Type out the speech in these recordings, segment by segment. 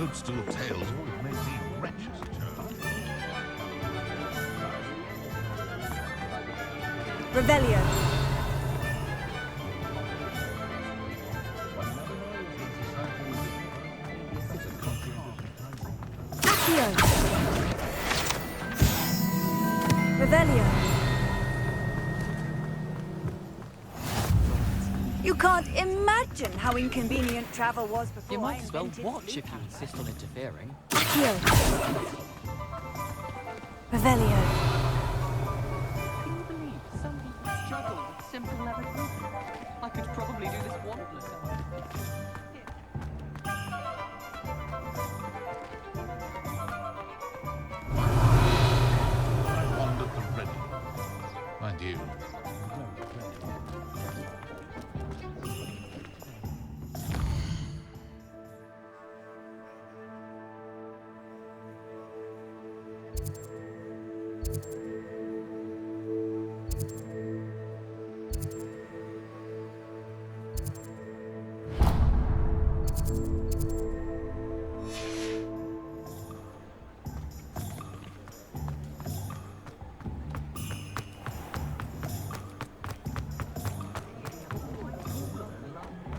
toadstool tails always make me wretched. Revelio. Accio. Revelio. You can't imagine how inconvenient travel was before You might as well invented watch sleep if you insist on interfering. Accio. Revelio. Can you believe some people struggle with simple arithmetic? I could probably do this wandless. I wandered the ready. Mind you.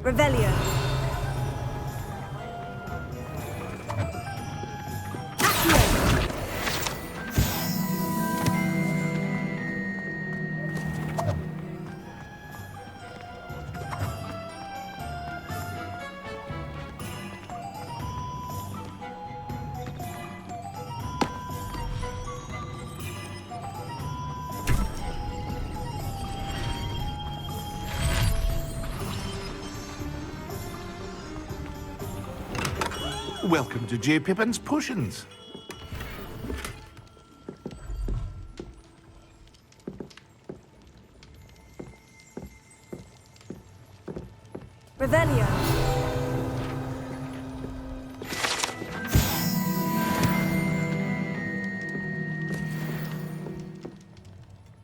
Revelio. Accio. Welcome to J. Pippin's Potions. Revelio.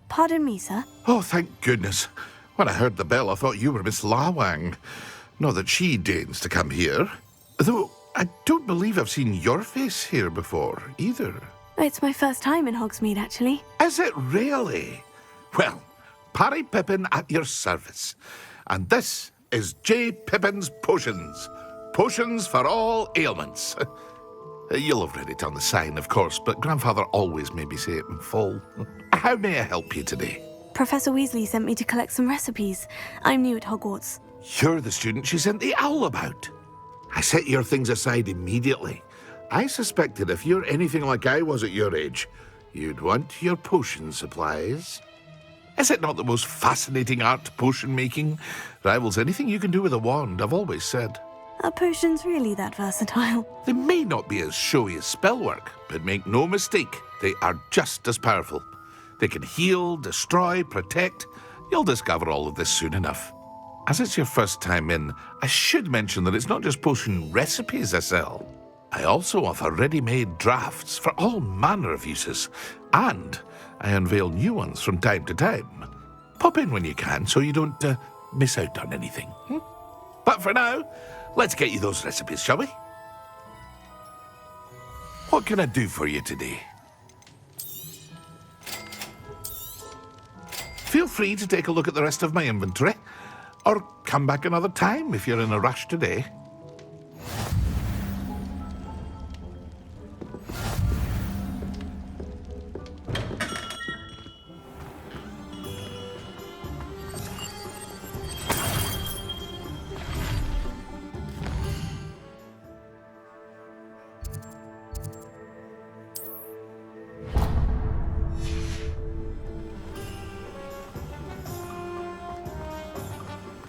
Pardon me, sir. Oh, thank goodness. When I heard the bell, I thought you were Miss Lawang. Not that she deigns to come here. Though, I don't believe I've seen your face here before, either. It's my first time in Hogsmeade, actually. Is it really? Well, Parry Pippin at your service. And this is J. Pippin's Potions. Potions for all ailments. You'll have read it on the sign, of course, but Grandfather always made me say it in full. How may I help you today? Professor Weasley sent me to collect some recipes. I'm new at Hogwarts. You're the student she sent the owl about. I set your things aside immediately. I suspected if you're anything like I was at your age, you'd want your potion supplies. Is it not the most fascinating art, potion making? Rivals anything you can do with a wand, I've always said. Are potions really that versatile? They may not be as showy as spellwork, but make no mistake, they are just as powerful. They can heal, destroy, protect. You'll discover all of this soon enough. As it's your first time in, I should mention that it's not just potion recipes I sell. I also offer ready-made drafts for all manner of uses, and I unveil new ones from time to time. Pop in when you can so you don't miss out on anything. But for now, let's get you those recipes, shall we? What can I do for you today? Feel free to take a look at the rest of my inventory, or come back another time if you're in a rush today.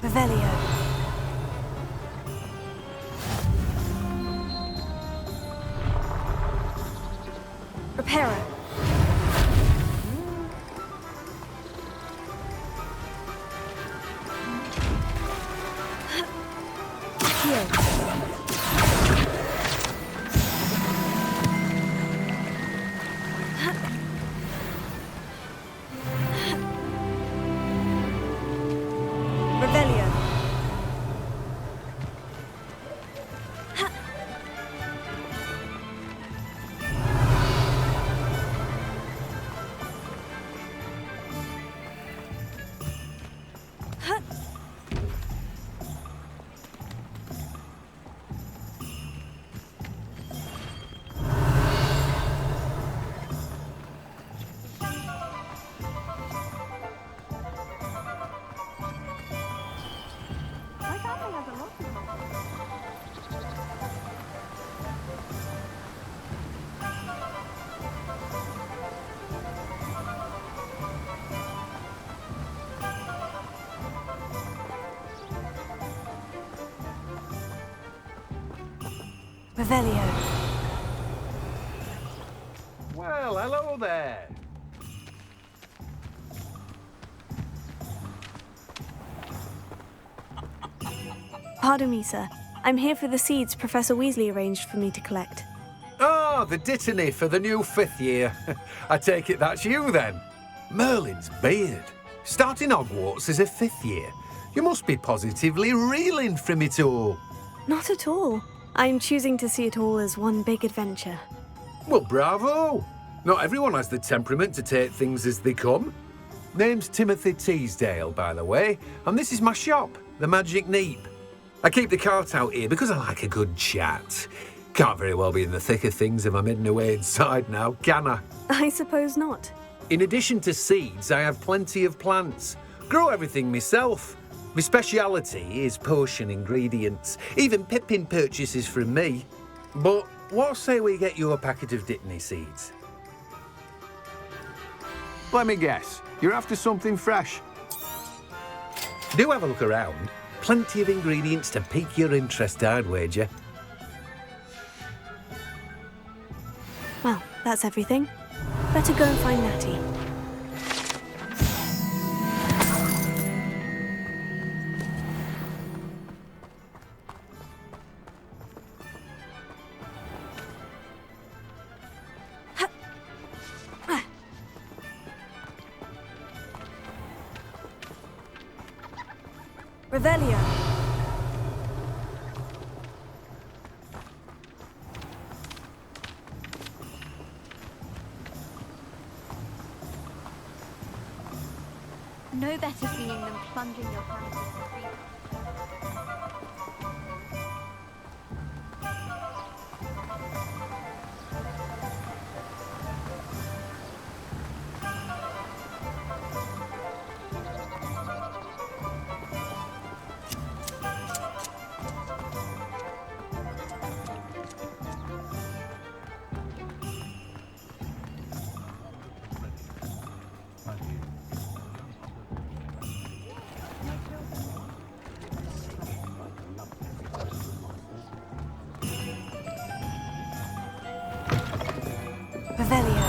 Revelio. Reparo. Heal. Revelio. Revelio. Well, hello there. Pardon me, sir. I'm here for the seeds Professor Weasley arranged for me to collect. Oh, the dittany for the new 5th year. I take it that's you then. Merlin's beard. Starting Hogwarts as a 5th year. You must be positively reeling from it all. Not at all. I'm choosing to see it all as one big adventure. Well, bravo. Not everyone has the temperament to take things as they come. Name's Timothy Teasdale, by the way, and this is my shop, the Magic Neep. I keep the cart out here because I like a good chat. Can't very well be in the thick of things if I'm hidden away inside now, can I? I suppose not. In addition to seeds, I have plenty of plants. Grow everything myself. My speciality is potion ingredients. Even Pippin purchases from me. But what say we get you a packet of Dittany seeds? Let me guess. You're after something fresh. Do have a look around. Plenty of ingredients to pique your interest, I'd wager. Well, that's everything. Better go and find Natty. Revelio. No better feeling than plunging your hands into the street. Revelio.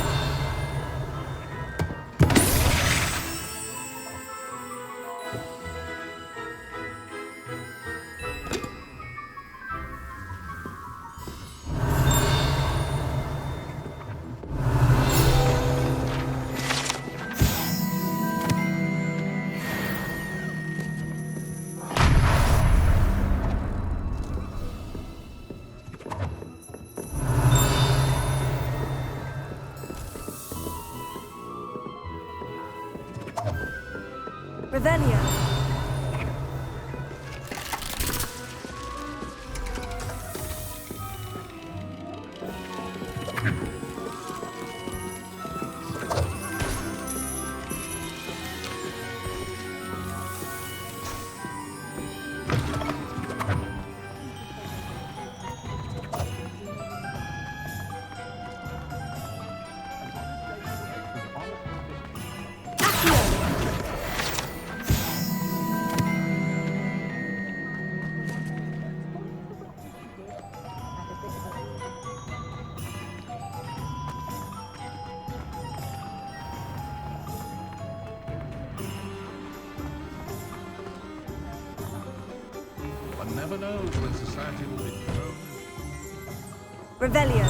Revelio. One never knows when society will be thrown. Revelio.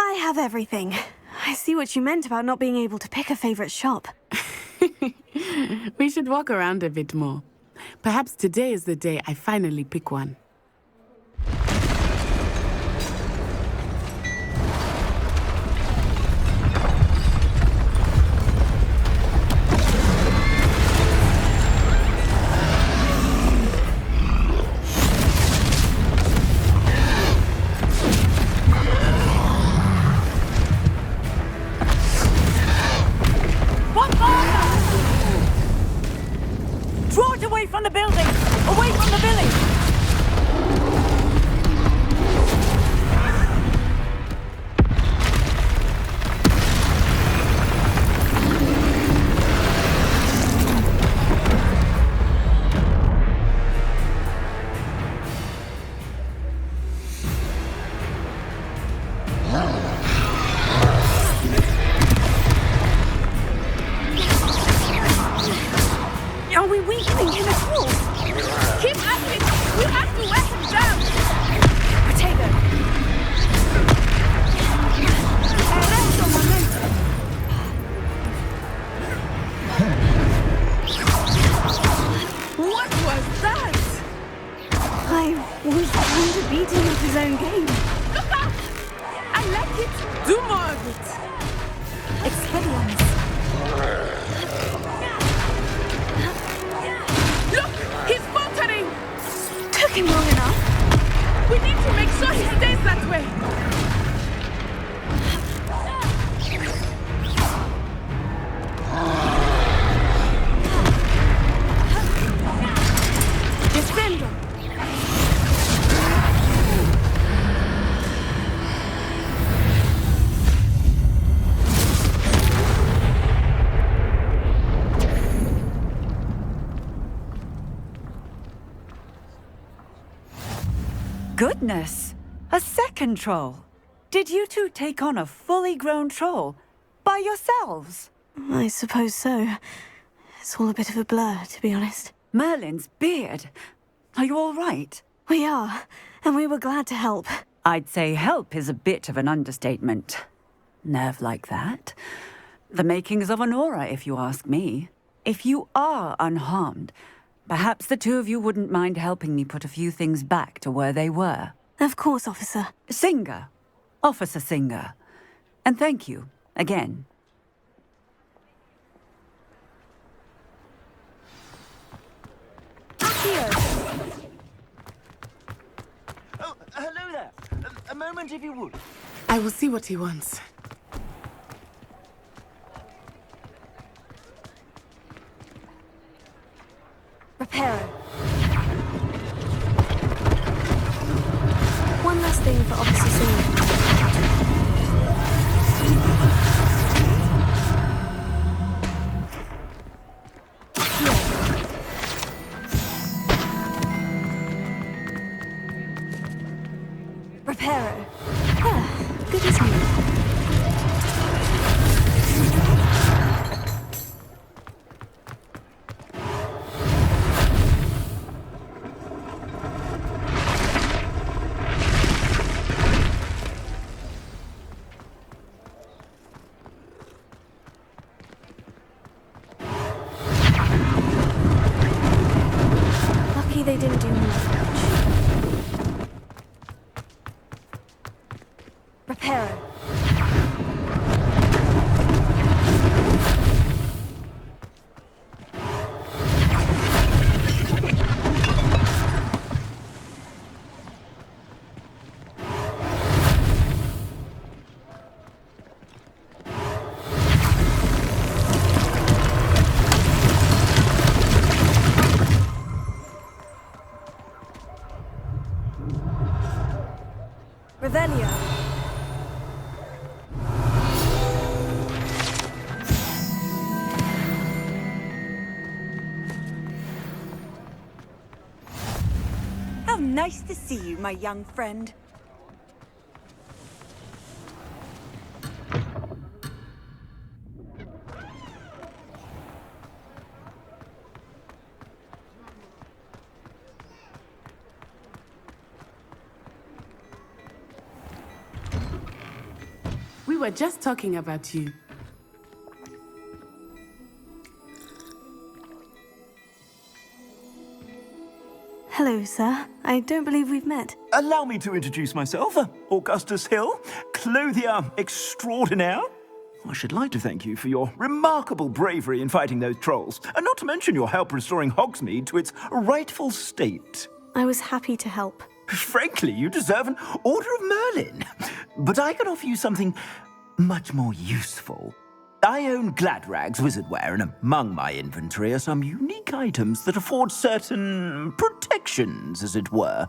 I have everything. I see what you meant about not being able to pick a favorite shop. We should walk around a bit more. Perhaps today is the day I finally pick one. game. Look out! I like it. Do more of it. Expelliarmus. Look! He's faltering! Took him long enough. We need to make sure he stays that way. Defender. Goodness! A second troll. Did you two take on a fully grown troll by yourselves? I suppose so. It's all a bit of a blur, to be honest. Merlin's beard. Are you all right? We are, and we were glad to help. I'd say help is a bit of an understatement. Nerve like that. The makings of an aura, if you ask me. If you are unharmed, perhaps the two of you wouldn't mind helping me put a few things back to where they were. Of course, officer. Singer. Officer Singer. And thank you, again. Oh, hello there. A moment, if you would. I will see what he wants. Reparo. One last thing for Officer Singer. Reparo. Ah, good as new. Lucky they didn't do more. Reparo. Revelio. How nice to see you, my young friend. We were just talking about you. Hello, sir. I don't believe we've met. Allow me to introduce myself, Augustus Hill, clothier extraordinaire. I should like to thank you for your remarkable bravery in fighting those trolls, and not to mention your help restoring Hogsmeade to its rightful state. I was happy to help. Frankly, you deserve an Order of Merlin. But I can offer you something much more useful. I own Gladrag's wizardware, and among my inventory are some unique items that afford certain protections, as it were.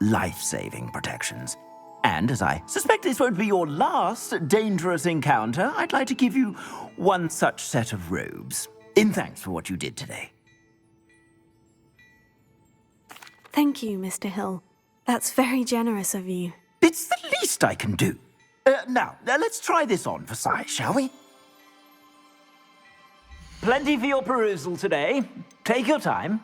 Life-saving protections. And as I suspect this won't be your last dangerous encounter, I'd like to give you one such set of robes, in thanks for what you did today. Thank you, Mr. Hill. That's very generous of you. It's the least I can do. Now, let's try this on for size, shall we? Plenty for your perusal today. Take your time.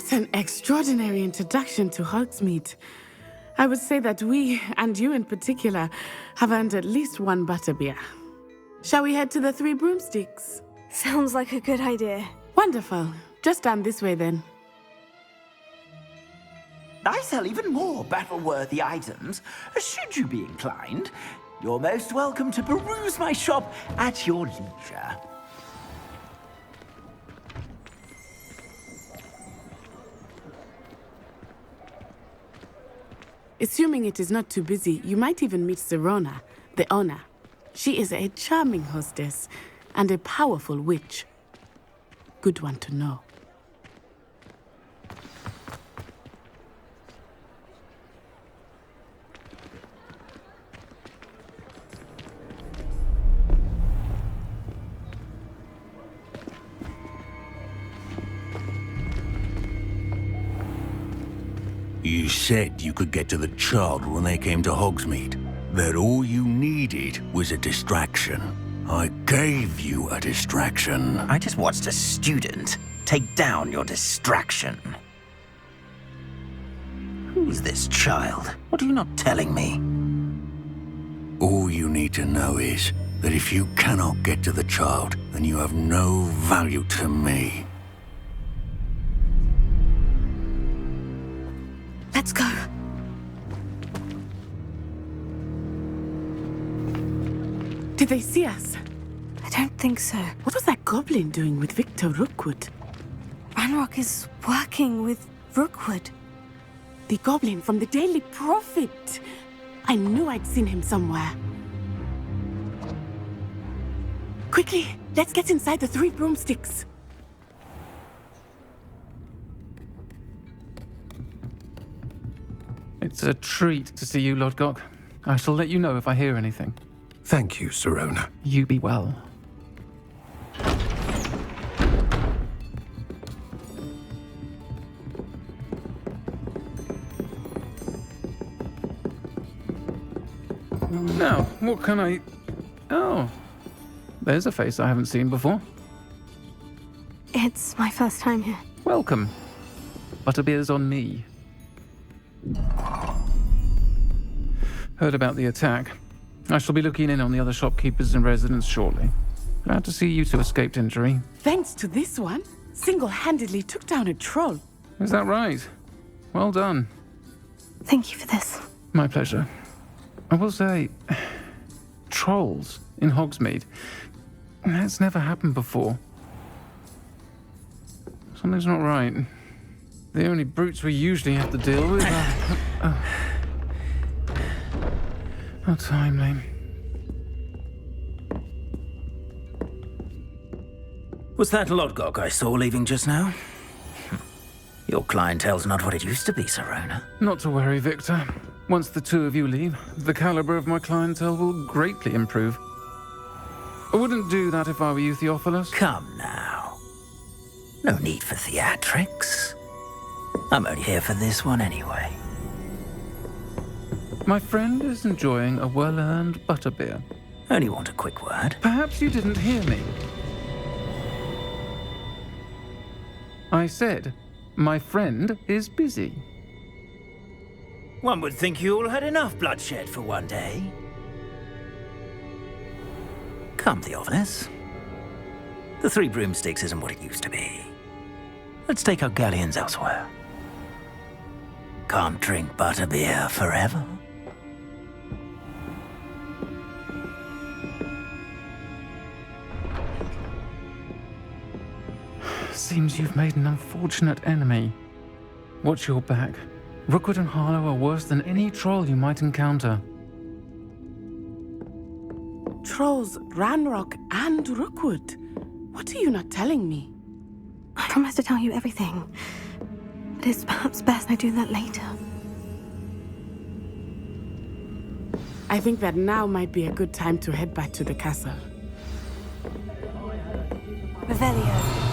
What an extraordinary introduction to Hogsmeade. I would say that we, and you in particular, have earned at least one butterbeer. Shall we head to the Three Broomsticks? Sounds like a good idea. Wonderful. Just down this way then. I sell even more battle-worthy items. Should you be inclined, you're most welcome to peruse my shop at your leisure. Assuming it is not too busy, you might even meet Serona, the owner. She is a charming hostess and a powerful witch. Good one to know. You said you could get to the child when they came to Hogsmeade. That all you needed was a distraction. I gave you a distraction. I just watched a student take down your distraction. Who's this child? What are you not telling me? All you need to know is that if you cannot get to the child, then you have no value to me. Let's go. Did they see us? I don't think so. What was that goblin doing with Victor Rookwood? Ranrock is working with Rookwood. The goblin from the Daily Prophet. I knew I'd seen him somewhere. Quickly, let's get inside the Three Broomsticks. It's a treat to see you, Lodgok. I shall let you know if I hear anything. Thank you, Serona. You be well. Now, what can I... Oh, there's a face I haven't seen before. It's my first time here. Welcome. Butterbeer's on me. Heard about the attack. I shall be looking in on the other shopkeepers and residents shortly. Glad to see you two escaped injury. Thanks to this one, single-handedly took down a troll. Is that right? Well done. Thank you for this. My pleasure. I will say, trolls in Hogsmeade. That's never happened before. Something's not right. The only brutes we usually have to deal with are... How timely. Was that Lodgok I saw leaving just now? Your clientele's not what it used to be, Serona. Not to worry, Victor. Once the two of you leave, the caliber of my clientele will greatly improve. I wouldn't do that if I were you, Theophilus. Come now. No need for theatrics. I'm only here for this one anyway. My friend is enjoying a well-earned butterbeer. Only want a quick word. Perhaps you didn't hear me. I said, my friend is busy. One would think you all had enough bloodshed for one day. Come, Theophilus. The Three Broomsticks isn't what it used to be. Let's take our galleons elsewhere. Can't drink butterbeer forever. Seems you've made an unfortunate enemy. Watch your back. Rookwood and Harlow are worse than any troll you might encounter. Trolls, Ranrock, and Rookwood. What are you not telling me? I promise to tell you everything. But it's perhaps best I do that later. I think that now might be a good time to head back to the castle. Revelio.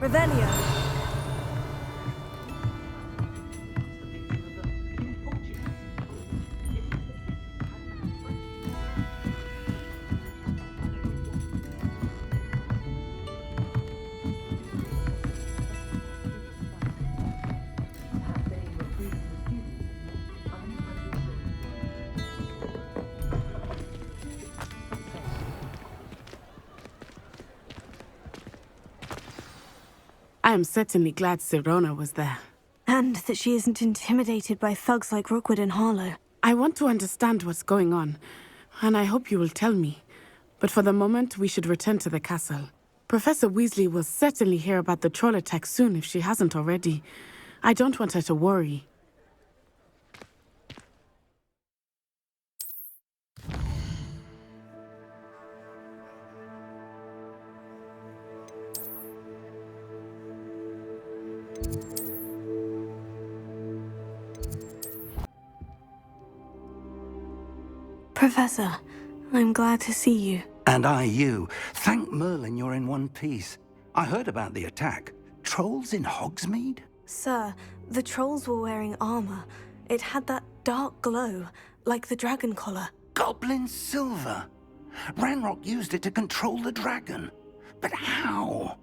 Revelio. I am certainly glad Sirona was there. And that she isn't intimidated by thugs like Rookwood and Harlow. I want to understand what's going on, and I hope you will tell me. But for the moment, we should return to the castle. Professor Weasley will certainly hear about the troll attack soon if she hasn't already. I don't want her to worry. Professor, I'm glad to see you. And I you. Thank Merlin you're in one piece. I heard about the attack. Trolls in Hogsmeade? Sir, the trolls were wearing armor. It had that dark glow, like the dragon collar. Goblin silver. Ranrock used it to control the dragon. But how?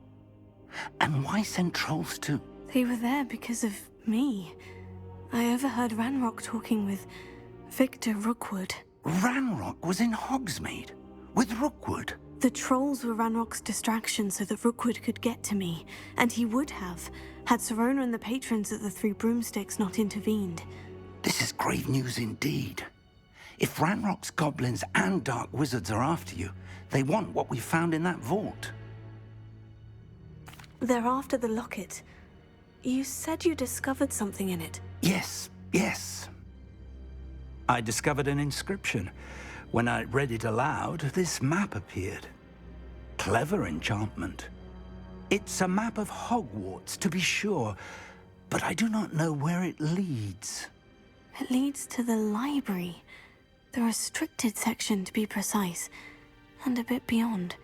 And why send trolls to... They were there because of me. I overheard Ranrock talking with Victor Rookwood. Ranrock was in Hogsmeade? With Rookwood? The trolls were Ranrock's distraction so that Rookwood could get to me. And he would have, had Sirona and the patrons at the Three Broomsticks not intervened. This is grave news indeed. If Ranrock's goblins and dark wizards are after you, they want what we found in that vault. They're after the locket. You said you discovered something in it. Yes. I discovered an inscription. When I read it aloud, this map appeared. Clever enchantment. It's a map of Hogwarts, to be sure, but I do not know where it leads. It leads to the library. The restricted section, to be precise. And a bit beyond.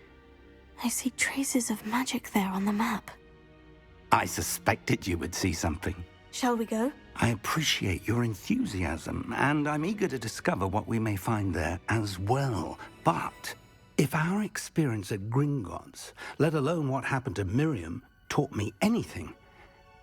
I see traces of magic there on the map. I suspected you would see something. Shall we go? I appreciate your enthusiasm, and I'm eager to discover what we may find there as well. But if our experience at Gringotts, let alone what happened to Miriam, taught me anything,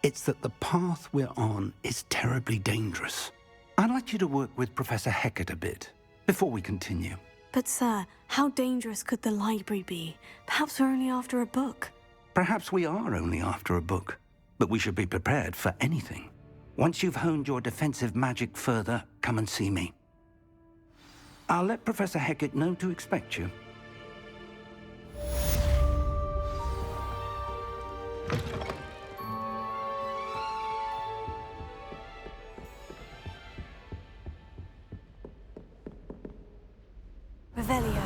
it's that the path we're on is terribly dangerous. I'd like you to work with Professor Hecat a bit before we continue. But sir, how dangerous could the library be? Perhaps we're only after a book. Perhaps we are only after a book, but we should be prepared for anything. Once you've honed your defensive magic further, come and see me. I'll let Professor Hecat know to expect you. Revelio.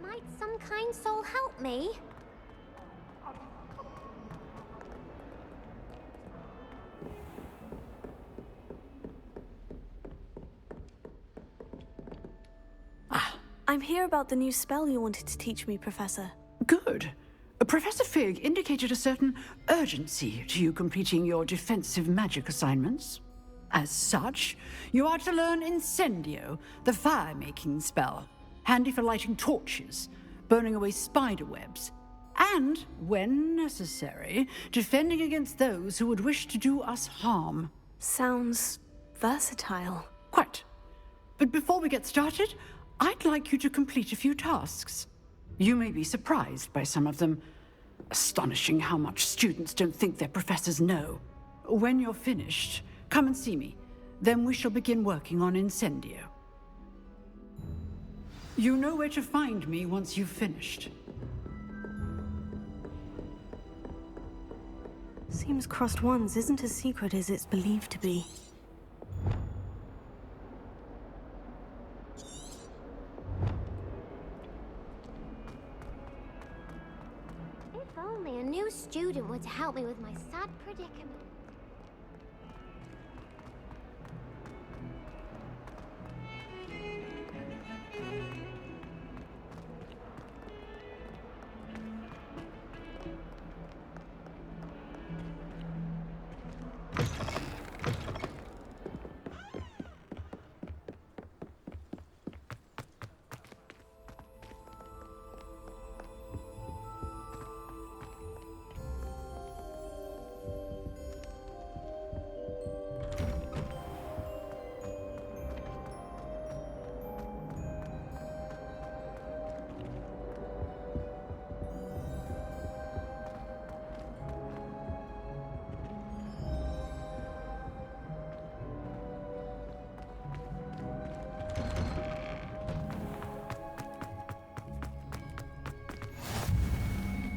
Might some kind soul help me? I'm here about the new spell you wanted to teach me, Professor. Good. Professor Fig indicated a certain urgency to you completing your defensive magic assignments. As such, you are to learn Incendio, the fire-making spell, handy for lighting torches, burning away spider webs, and, when necessary, defending against those who would wish to do us harm. Sounds versatile. Quite. But before we get started, I'd like you to complete a few tasks. You may be surprised by some of them. Astonishing how much students don't think their professors know. When you're finished, come and see me. Then we shall begin working on Incendio. You know where to find me once you've finished. Seems Crossed Ones isn't as secret as it's believed to be. If only a new student would help me with my sad predicament.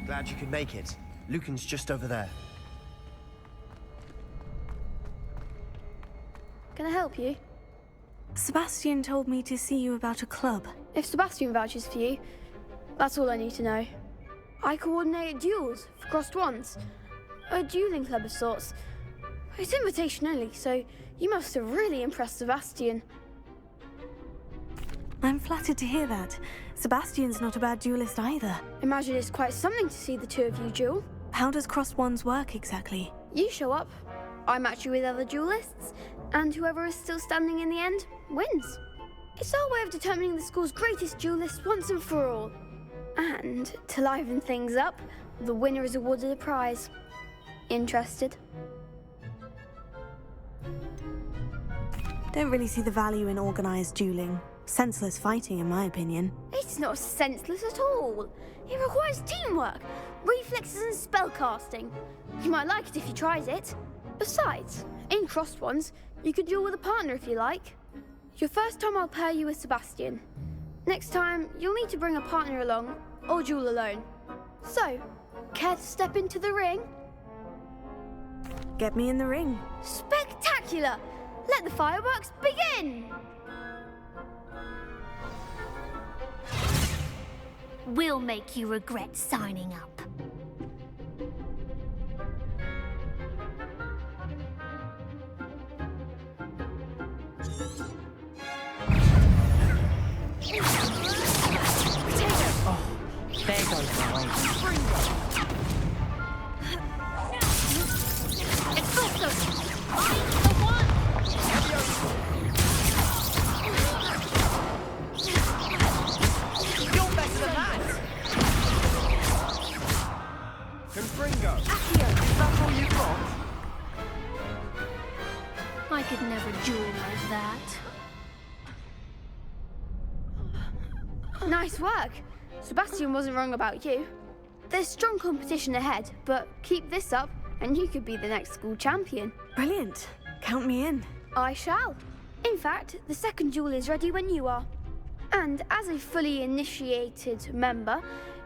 Glad you could make it. Lucan's just over there. Can I help you? Sebastian told me to see you about a club. If Sebastian vouches for you, that's all I need to know. I coordinate duels for Crossed Ones. A dueling club of sorts. It's invitation only, so you must have really impressed Sebastian. I'm flattered to hear that. Sebastian's not a bad duelist either. Imagine it's quite something to see the two of you duel. How does Crossed Ones work exactly? You show up, I match you with other duelists, and whoever is still standing in the end wins. It's our way of determining the school's greatest duelist once and for all. And to liven things up, the winner is awarded a prize. Interested? Don't really see the value in organized dueling. Senseless fighting, in my opinion. It's not senseless at all. It requires teamwork, reflexes and spellcasting. You might like it if you tried it. Besides, in Crossed Ones, you could duel with a partner if you like. Your first time I'll pair you with Sebastian. Next time, you'll need to bring a partner along, or duel alone. So, care to step into the ring? Get me in the ring. Spectacular! Let the fireworks begin! We'll make you regret signing up. There goes my way. It's also I'm the one. You're better than that! Confringo! Accio, That's all you've got? I could never duel like that. Nice work. Sebastian wasn't wrong about you. There's strong competition ahead, but keep this up and you could be the next school champion. Brilliant. Count me in. I shall. In fact, the second duel is ready when you are. And as a fully initiated member,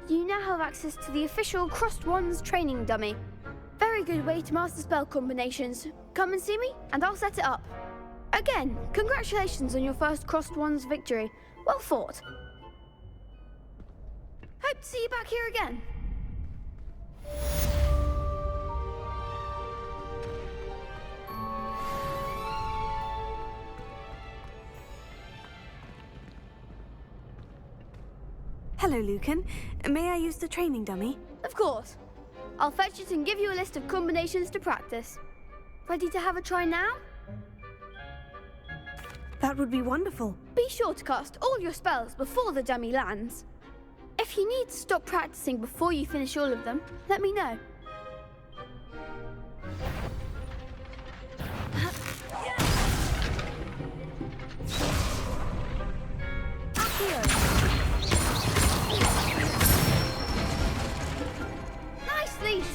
you now have access to the official Crossed Ones training dummy. Very good way to master spell combinations. Come and see me and I'll set it up. Again, congratulations on your first Crossed Ones victory. Well fought. Hope to see you back here again. Hello, Lucan. May I use the training dummy? Of course. I'll fetch it and give you a list of combinations to practice. Ready to have a try now? That would be wonderful. Be sure to cast all your spells before the dummy lands. If you need to stop practicing before you finish all of them, let me know. Accio.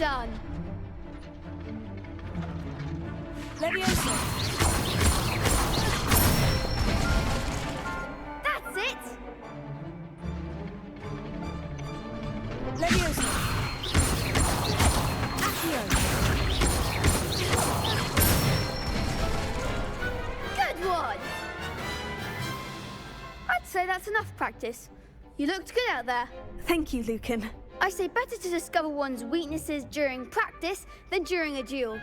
done. Leviosa. That's it. Leviosa. Accio. Good one. I'd say that's enough practice. You looked good out there. Thank you, Lucan. I say better to discover one's weaknesses during practice than during a duel.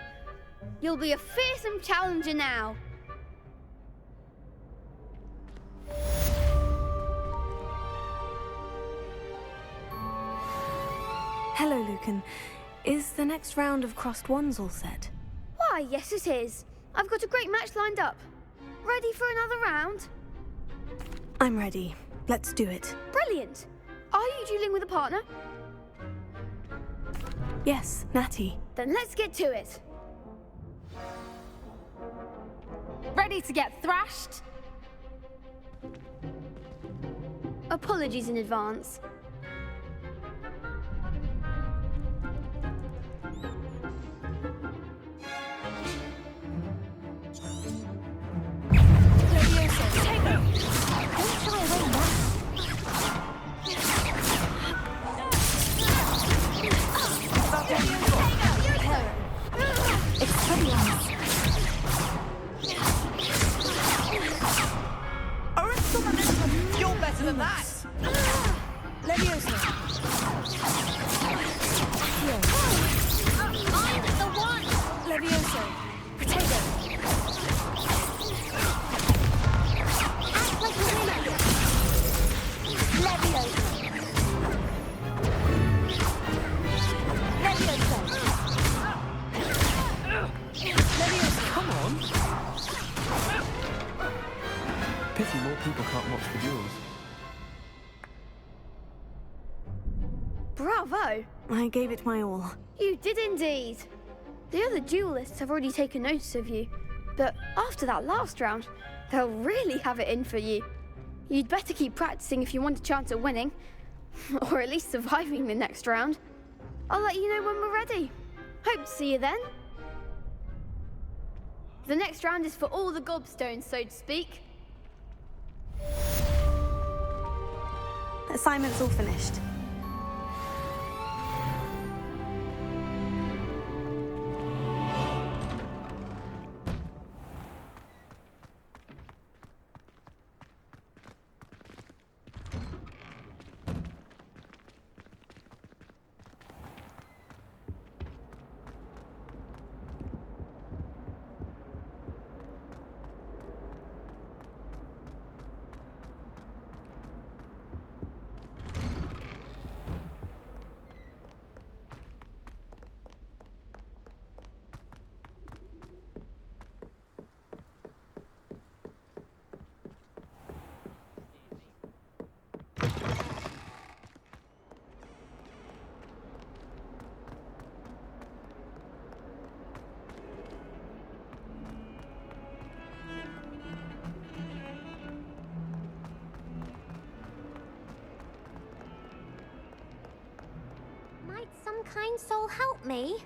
You'll be a fearsome challenger now. Hello, Lucan. Is the next round of crossed wands all set? Why, yes it is. I've got a great match lined up. Ready for another round? I'm ready. Let's do it. Brilliant. Are you dueling with a partner? Yes, Natty. Then let's get to it. Ready to get thrashed? Apologies in advance. Leviosa, take her. Don't shy away now. You're better than that! Leviosa. I'm the one! Leviosa. Potato. Act like a winner! Leviosa. Leviosa. Come on! Pity more people can't watch the duels. Bravo! I gave it my all. You did indeed. The other duelists have already taken notice of you, but after that last round, they'll really have it in for you. You'd better keep practicing if you want a chance at winning, or at least surviving the next round. I'll let you know when we're ready. Hope to see you then. The next round is for all the gobstones, so to speak. Assignment's all finished. Might some kind soul help me?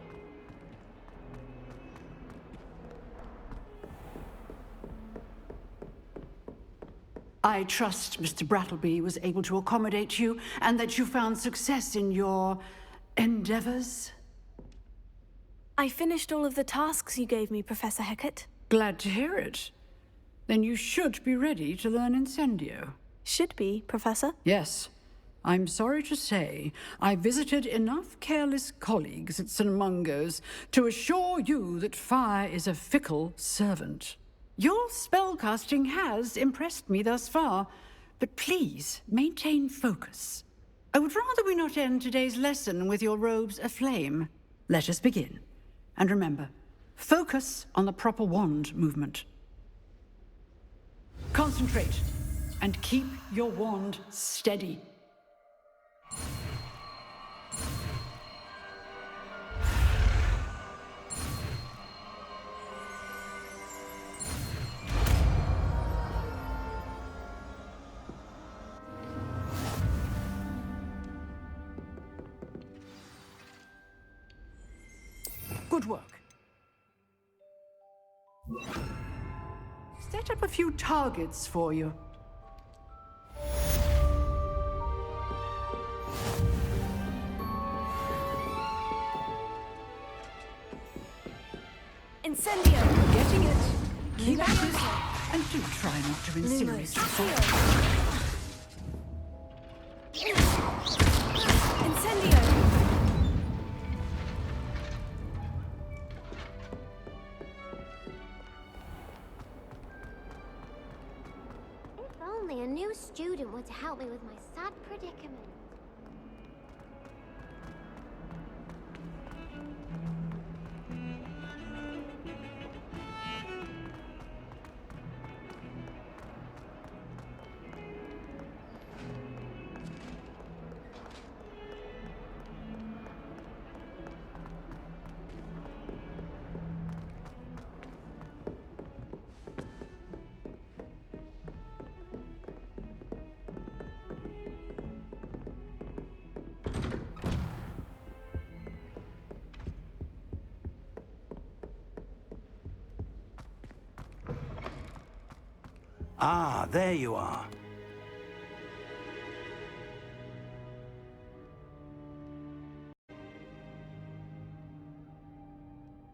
I trust Mr. Brattleby was able to accommodate you and that you found success in your endeavors. I finished all of the tasks you gave me, Professor Hecat. Glad to hear it. Then you should be ready to learn Incendio. Should be, Professor. Yes. I'm sorry to say, I visited enough careless colleagues at St. Mungo's to assure you that fire is a fickle servant. Your spellcasting has impressed me thus far, but please maintain focus. I would rather we not end today's lesson with your robes aflame. Let us begin. And remember, focus on the proper wand movement. Concentrate, and keep your wand steady. Good work. Set up a few targets for you. Incendio! Getting it. Keep at it. And do try not to incinerate yourself. Incendio! If only a new student were to help me with my sad predicament. Ah, there you are.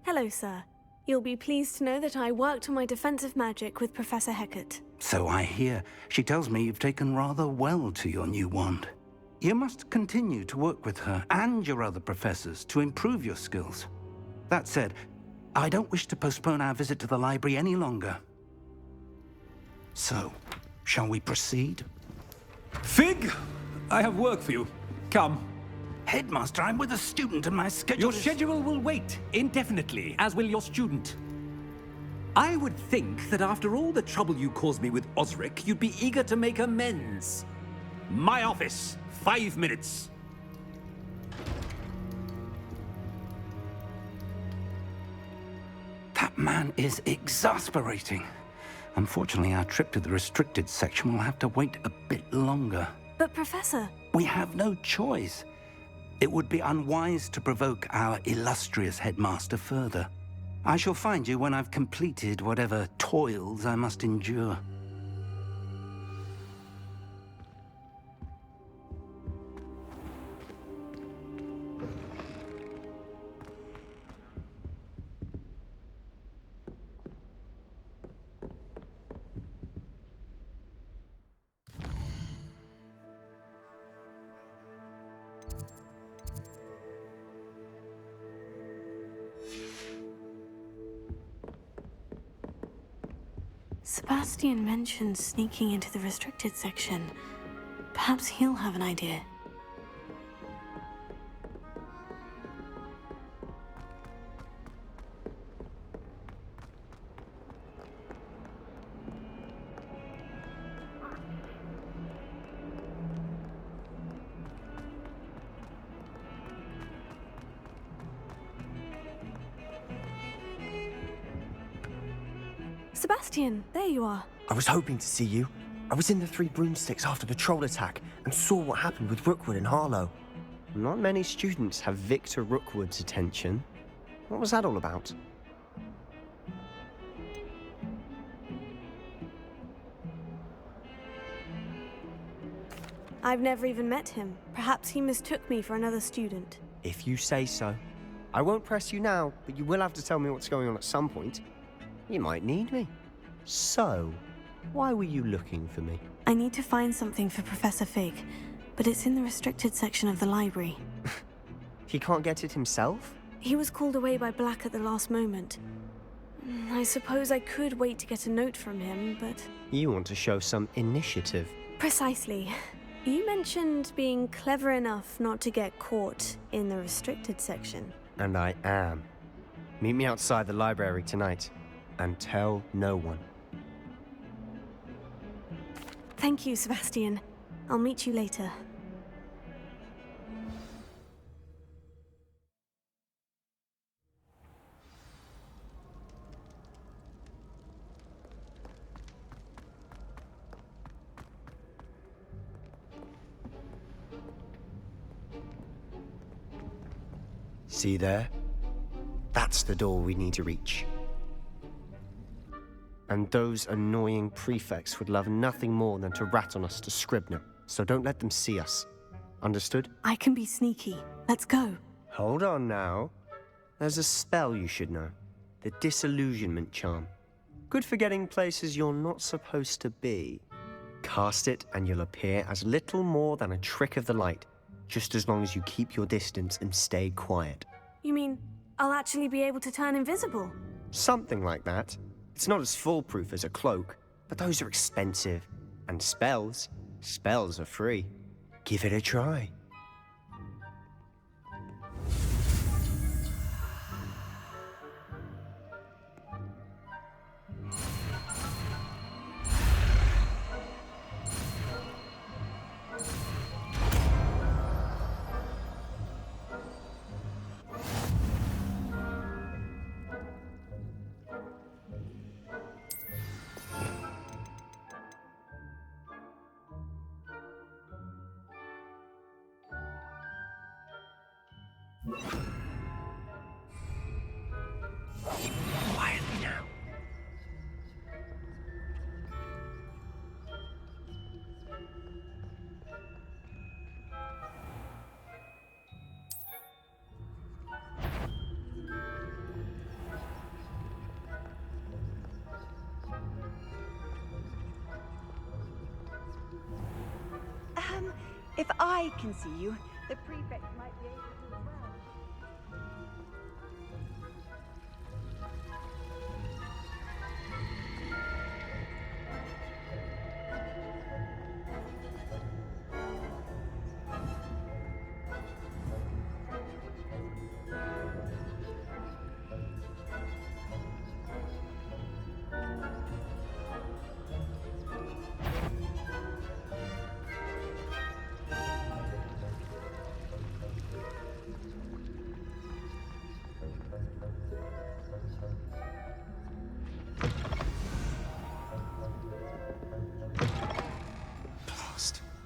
Hello, sir. You'll be pleased to know that I worked on my defensive magic with Professor Hecat. So I hear. She tells me you've taken rather well to your new wand. You must continue to work with her and your other professors to improve your skills. That said, I don't wish to postpone our visit to the library any longer. So, shall we proceed? Fig! I have work for you. Come. Headmaster, I'm with a student and my schedule Your schedule will wait indefinitely, as will your student. I would think that after all the trouble you caused me with Osric, you'd be eager to make amends. My office, 5 minutes. That man is exasperating. Unfortunately, our trip to the restricted section will have to wait a bit longer. But, Professor... We have no choice. It would be unwise to provoke our illustrious headmaster further. I shall find you when I've completed whatever toils I must endure. Sebastian mentioned sneaking into the restricted section. Perhaps he'll have an idea. Sebastian, there you are. I was hoping to see you. I was in the Three Broomsticks after the troll attack and saw what happened with Rookwood and Harlow. Not many students have Victor Rookwood's attention. What was that all about? I've never even met him. Perhaps he mistook me for another student. If you say so. I won't press you now, but you will have to tell me what's going on at some point. You might need me. So, why were you looking for me? I need to find something for Professor Fig, but it's in the restricted section of the library. He can't get it himself? He was called away by Black at the last moment. I suppose I could wait to get a note from him, but... You want to show some initiative. Precisely. You mentioned being clever enough not to get caught in the restricted section. And I am. Meet me outside the library tonight, and tell no one. Thank you, Sebastian. I'll meet you later. See there? That's the door we need to reach. And those annoying prefects would love nothing more than to rat on us to Scribner, so don't let them see us. Understood? I can be sneaky. Let's go. Hold on now. There's a spell you should know. The Disillusionment Charm. Good for getting places you're not supposed to be. Cast it and you'll appear as little more than a trick of the light, just as long as you keep your distance and stay quiet. You mean I'll actually be able to turn invisible? Something like that. It's not as foolproof as a cloak, but those are expensive. And spells are free. Give it a try. Quietly now. If I can see you, the prefect might be able to as well.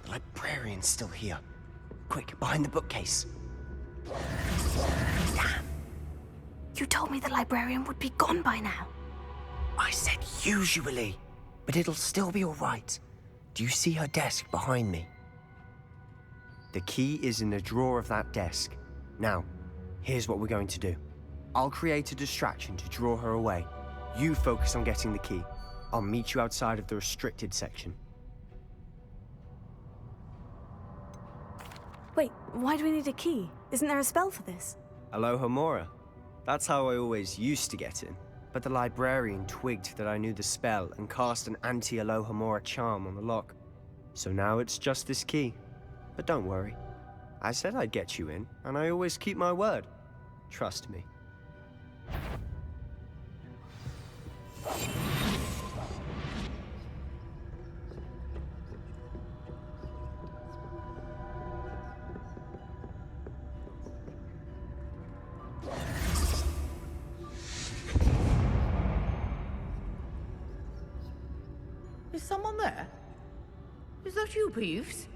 Librarian's still here. Quick, behind the bookcase. Damn. You told me the librarian would be gone by now. I said usually, but it'll still be all right. Do you see her desk behind me? The key is in the drawer of that desk. Now, here's what we're going to do. I'll create a distraction to draw her away. You focus on getting the key. I'll meet you outside of the restricted section. Wait, why do we need a key? Isn't there a spell for this? Alohomora. That's how I always used to get in. But the librarian twigged that I knew the spell and cast an anti-Alohomora charm on the lock. So now it's just this key. But don't worry. I said I'd get you in, and I always keep my word. Trust me. Is someone there? Is that you, Peeves?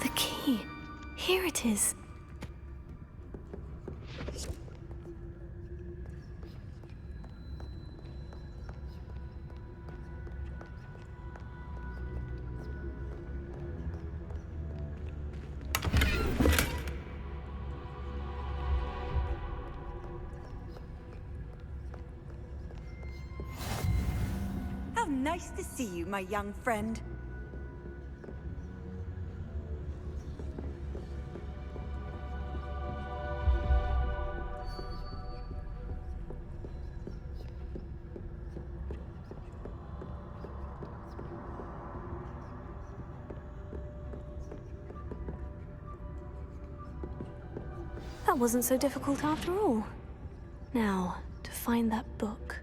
The key. Here it is. How nice to see you, my young friend. That wasn't so difficult after all. Now, to find that book.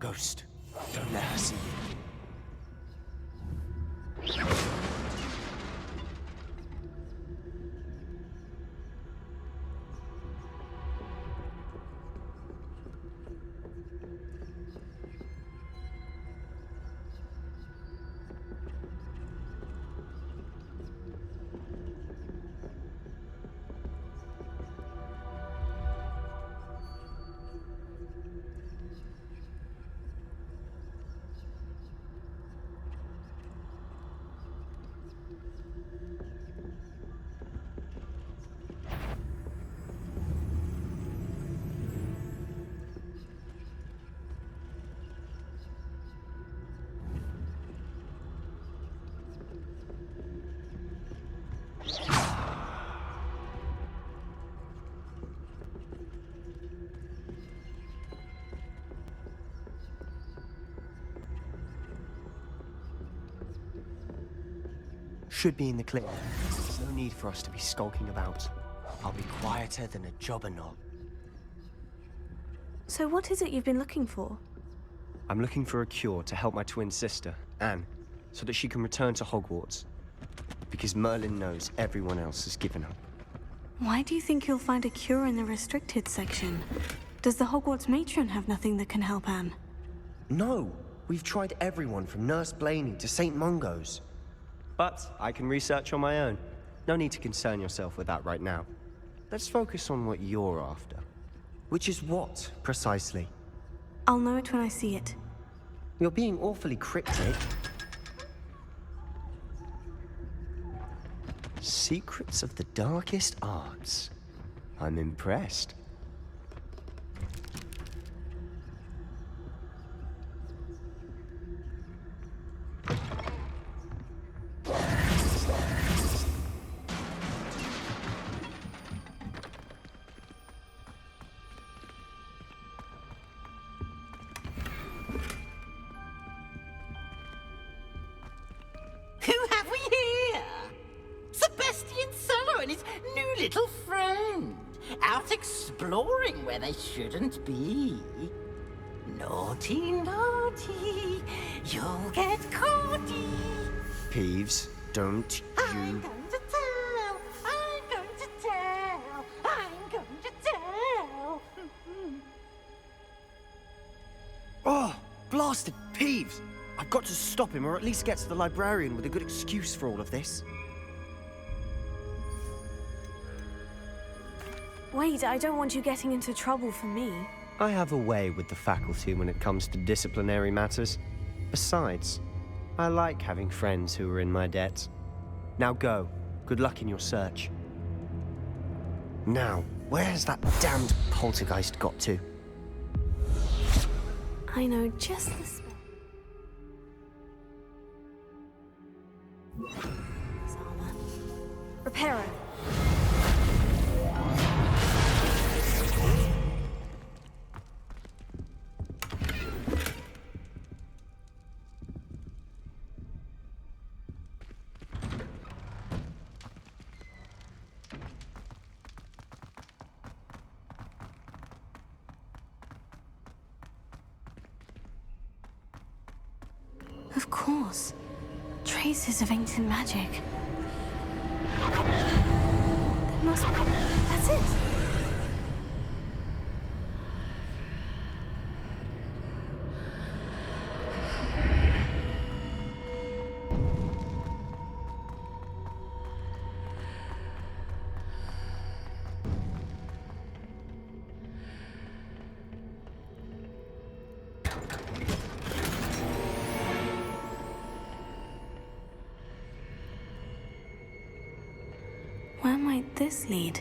Ghost, don't let her see you. Should be in the clear. There's no need for us to be skulking about. I'll be quieter than a jobberknoll. So what is it you've been looking for? I'm looking for a cure to help my twin sister, Anne, so that she can return to Hogwarts. Because Merlin knows everyone else has given up. Why do you think you'll find a cure in the restricted section? Does the Hogwarts matron have nothing that can help Anne? No! We've tried everyone from Nurse Blaney to St. Mungo's. But I can research on my own. No need to concern yourself with that right now. Let's focus on what you're after. Which is what, precisely? I'll know it when I see it. You're being awfully cryptic. Secrets of the darkest arts. I'm impressed. Who have we here? Sebastian Sallow and his new little friend. Out exploring where they shouldn't be. Naughty, naughty, you'll get caughty. Peeves, don't you... I'm going to tell, I'm going to tell, I'm going to tell. Oh, blasted Peeves! I've got to stop him, or at least get to the librarian with a good excuse for all of this. Wait, I don't want you getting into trouble for me. I have a way with the faculty when it comes to disciplinary matters. Besides, I like having friends who are in my debt. Now go. Good luck in your search. Now, where's that damned poltergeist got to? I know just the spell. Repairer. Of course. Traces of ancient magic. There must be... That's it! Where might this lead?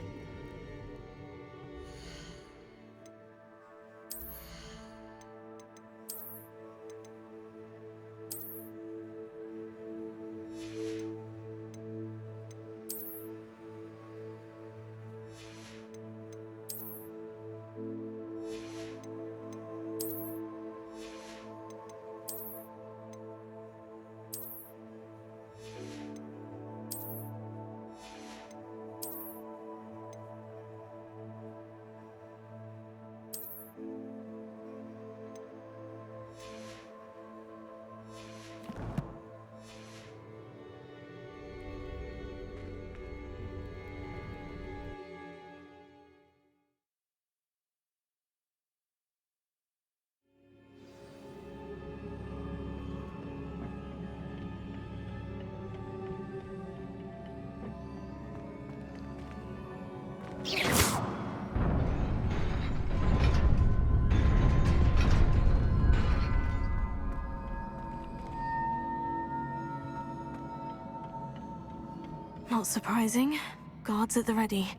Not surprising. Guards at the ready.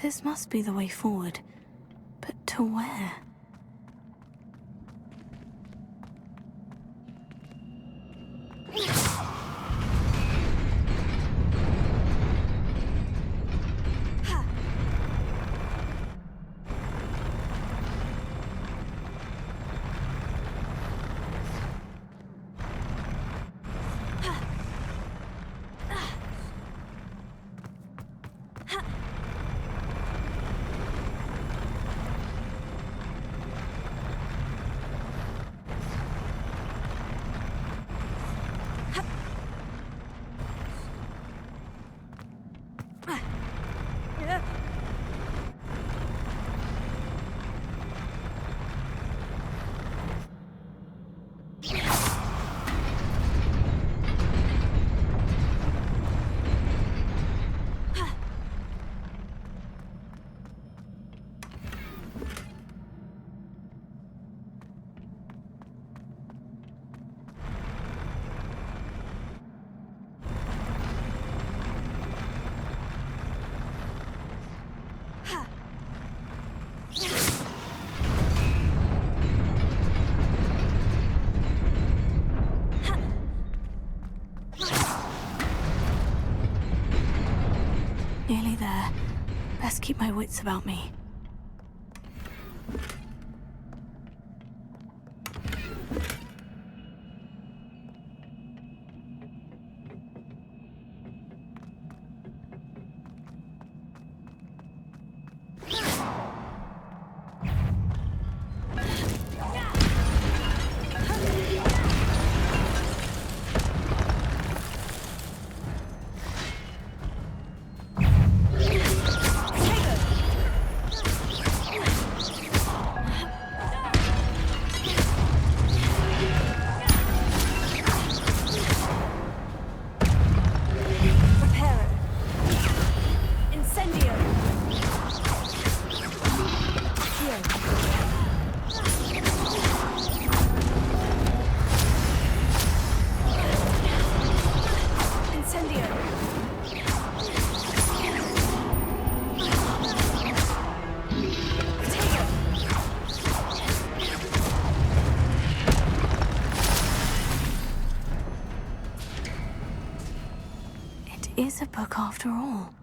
This must be the way forward. But to where? Nearly there. Best keep my wits about me. Is a book after all.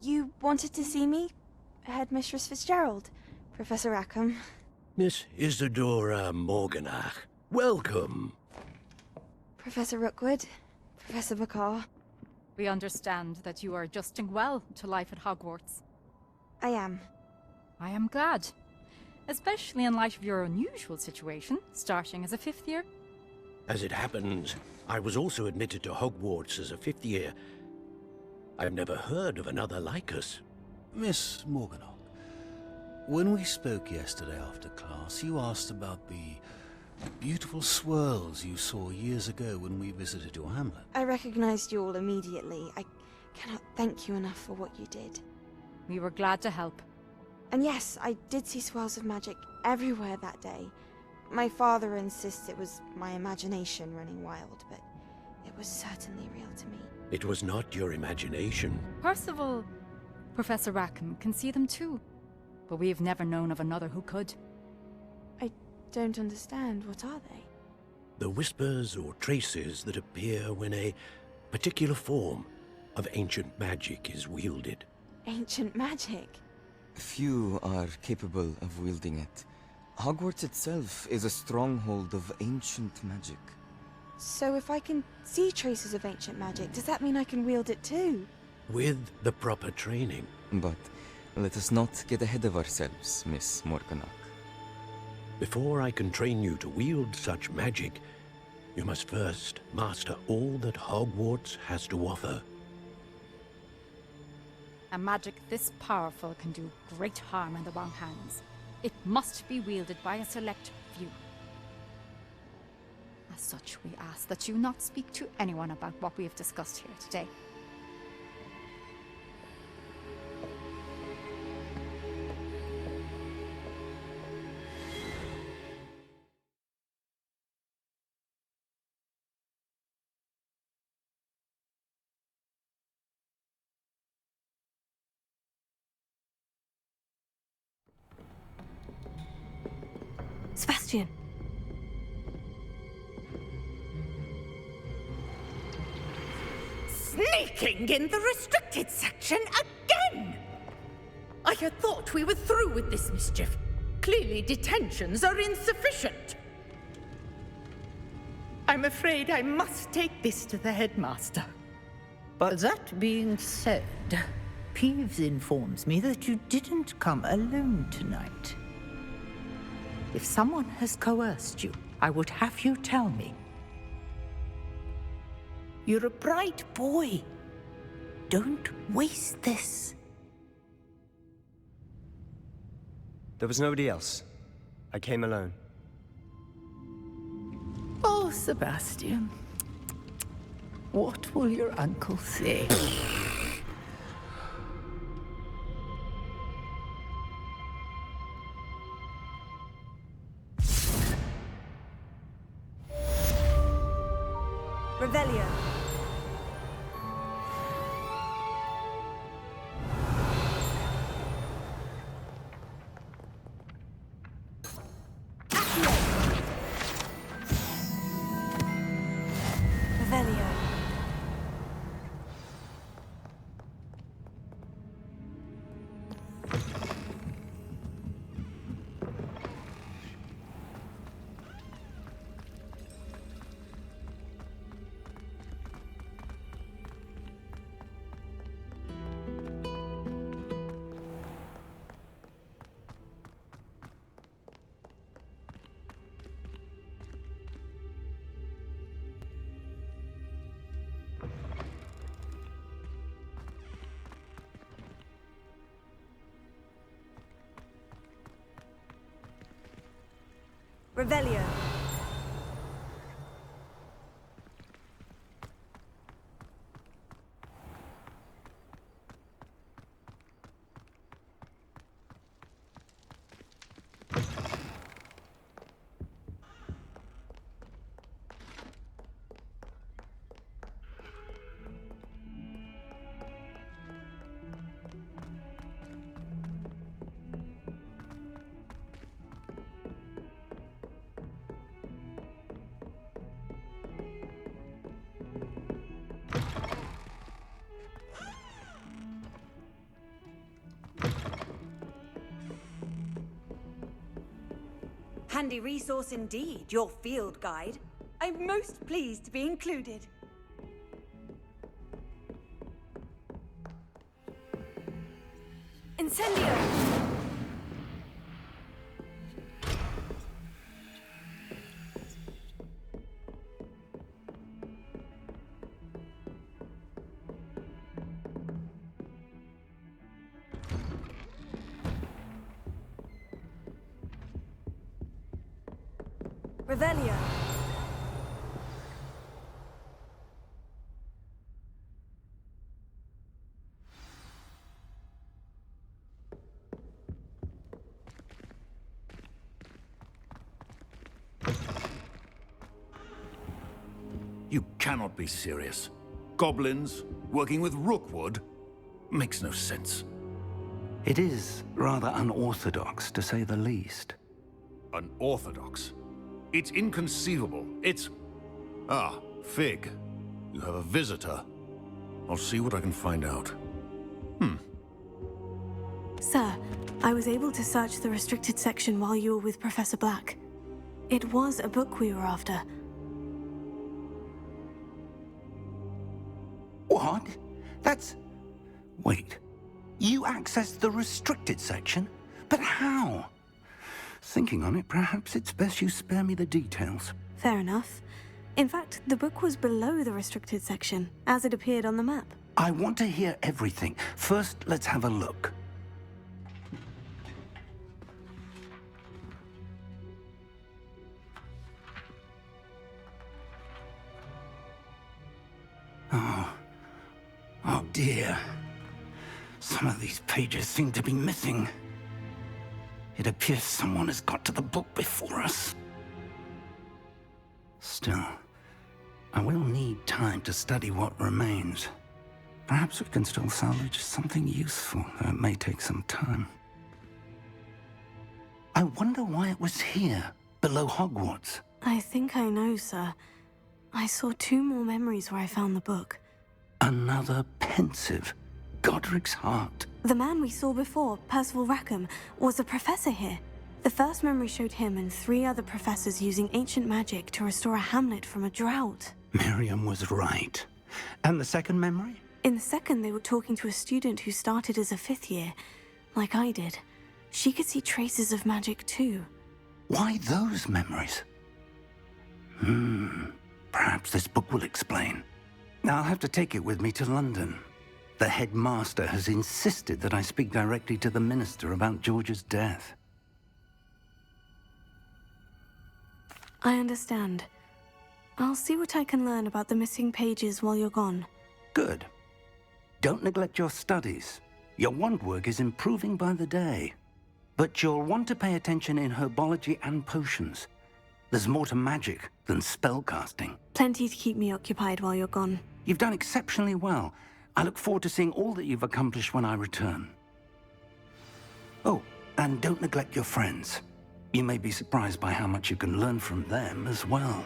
You wanted to see me? Headmistress Fitzgerald, Professor Rackham. Miss Isadora Morganach, welcome. Professor Rookwood, Professor Bakar. We understand that you are adjusting well to life at Hogwarts. I am. I am glad. Especially in light of your unusual situation, starting as a 5th year. As it happens, I was also admitted to Hogwarts as a 5th year. I've never heard of another like us. Miss Morganach, when we spoke yesterday after class, you asked about the beautiful swirls you saw years ago when we visited your hamlet. I recognized you all immediately. I cannot thank you enough for what you did. We were glad to help. And yes, I did see swirls of magic everywhere that day. My father insists it was my imagination running wild, but it was certainly real to me. It was not your imagination. Percival, Professor Rackham can see them too. But we have never known of another who could. I don't understand. What are they? The whispers or traces that appear when a particular form of ancient magic is wielded. Ancient magic? Few are capable of wielding it. Hogwarts itself is a stronghold of ancient magic. So if I can see traces of ancient magic, does that mean I can wield it too? With the proper training. But let us not get ahead of ourselves, Miss Morganach. Before I can train you to wield such magic, you must first master all that Hogwarts has to offer. A magic this powerful can do great harm in the wrong hands. It must be wielded by a select few. As such, we ask that you not speak to anyone about what we have discussed here today. Sebastian! Sneaking in the restricted section again! I had thought we were through with this mischief. Clearly detentions are insufficient. I'm afraid I must take this to the headmaster. But that being said, Peeves informs me that you didn't come alone tonight. If someone has coerced you, I would have you tell me. You're a bright boy. Don't waste this. There was nobody else. I came alone. Oh, Sebastian. What will your uncle say? Revelio. Revelio. Revelio. Handy resource indeed, your field guide. I'm most pleased to be included. Incendio! Revelio. You cannot be serious. Goblins working with Rookwood? Makes no sense. It is rather unorthodox, to say the least. Unorthodox? It's inconceivable. It's... Ah, Fig. You have a visitor. I'll see what I can find out. Sir, I was able to search the restricted section while you were with Professor Black. It was a book we were after. What? That's... Wait. You accessed the restricted section? But how? Thinking on it, perhaps it's best you spare me the details. Fair enough. In fact, the book was below the restricted section, as it appeared on the map. I want to hear everything. First, let's have a look. Oh dear. Some of these pages seem to be missing. It appears someone has got to the book before us. Still, I will need time to study what remains. Perhaps we can still salvage something useful, though it may take some time. I wonder why it was here, below Hogwarts. I think I know, sir. I saw 2 more memories where I found the book. Another pensive. Godric's heart. The man we saw before, Percival Rackham, was a professor here. The first memory showed him and 3 other professors using ancient magic to restore a hamlet from a drought. Miriam was right. And the second memory? In the second, they were talking to a student who started as a 5th year, like I did. She could see traces of magic too. Why those memories? Perhaps this book will explain. I'll have to take it with me to London. The headmaster has insisted that I speak directly to the minister about George's death. I understand. I'll see what I can learn about the missing pages while you're gone. Good. Don't neglect your studies. Your wand work is improving by the day. But you'll want to pay attention in herbology and potions. There's more to magic than spellcasting. Plenty to keep me occupied while you're gone. You've done exceptionally well. I look forward to seeing all that you've accomplished when I return. Oh, and don't neglect your friends. You may be surprised by how much you can learn from them as well.